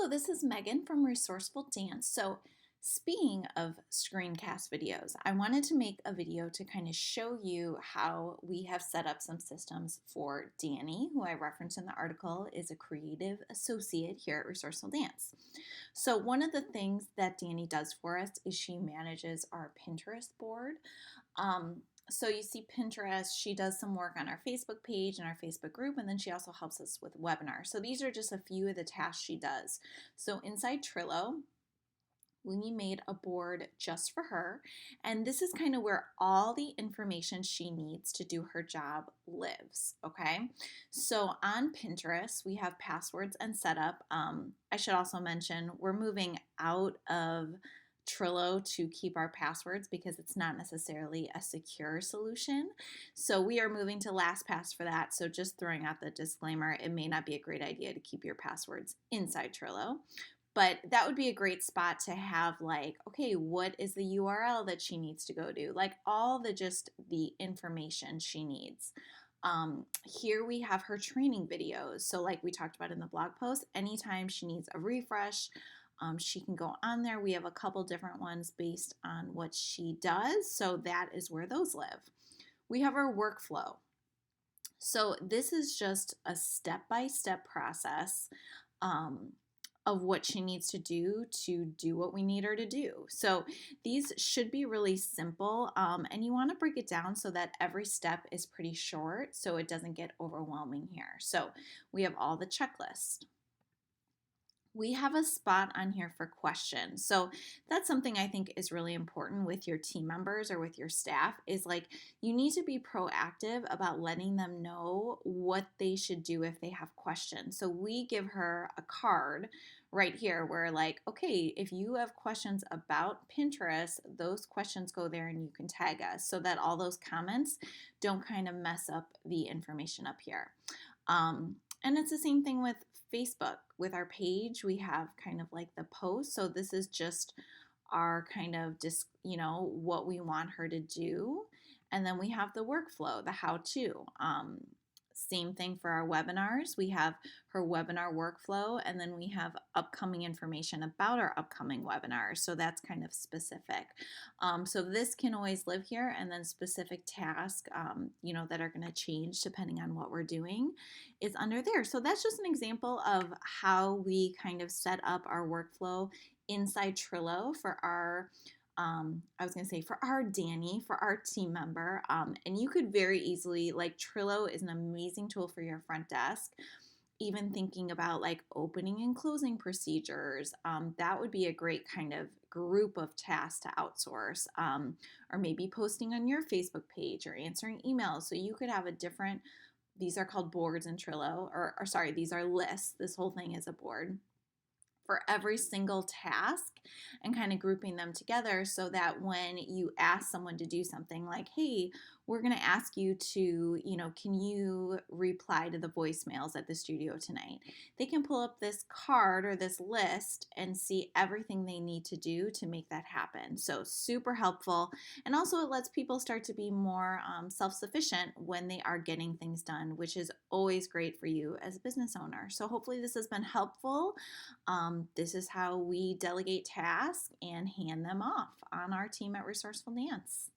Hello, this is Megan from Resourceful Dance. So, speaking of screencast videos, I wanted to make a video to kind of show you how we have set up some systems for Danny, who I referenced in the article, is a creative associate here at Resourceful Dance. So, one of the things that Danny does for us is she manages our Pinterest board. So you see Pinterest, she does some work on our Facebook page and our Facebook group, and then she also helps us with webinars. So these are just a few of the tasks she does. So inside Trello, we made a board just for her, and this is kind of where all the information she needs to do her job lives, okay? So on Pinterest, we have passwords and setup. I should also mention we're moving out of Trello to keep our passwords because it's not necessarily a secure solution. So we are moving to LastPass for that. So just throwing out the disclaimer, it may not be a great idea to keep your passwords inside Trello. But that would be a great spot to have, like, okay, what is the URL that she needs to go to? Like all the information she needs. Here we have her training videos. So like we talked about in the blog post, anytime she needs a refresh, she can go on there. We have a couple different ones based on what she does. So that is where those live. We have our workflow. So this is just a step-by-step process of what she needs to do what we need her to do. So these should be really simple, and you want to break it down so that every step is pretty short so it doesn't get overwhelming here. So we have all the checklist. We have a spot on here for questions. So that's something I think is really important with your team members or with your staff is like you need to be proactive about letting them know what they should do if they have questions. So we give her a card right here where like, okay, if you have questions about Pinterest, those questions go there and you can tag us so that all those comments don't kind of mess up the information up here. And it's the same thing with Facebook. With our page, we have kind of like the post. So this is just our kind of what we want her to do. And then we have the workflow, the how-to. Same thing for our webinars. We have her webinar workflow, and then we have upcoming information about our upcoming webinars. So that's kind of specific. So this can always live here, and then specific tasks, that are going to change depending on what we're doing is under there. So that's just an example of how we kind of set up our workflow inside Trello for our for our Danny, for our team member. And you could very easily, like Trello is an amazing tool for your front desk. Even thinking about like opening and closing procedures, that would be a great kind of group of tasks to outsource. Or maybe posting on your Facebook page or answering emails. So you could have these are called boards in Trello, or sorry, these are lists. This whole thing is a board for every single task and kind of grouping them together so that when you ask someone to do something like, hey, we're going to ask you to, can you reply to the voicemails at the studio tonight? They can pull up this card or this list and see everything they need to do to make that happen. So super helpful. And also it lets people start to be more self-sufficient when they are getting things done, which is always great for you as a business owner. So hopefully this has been helpful. This is how we delegate tasks and hand them off on our team at Resourceful Dance.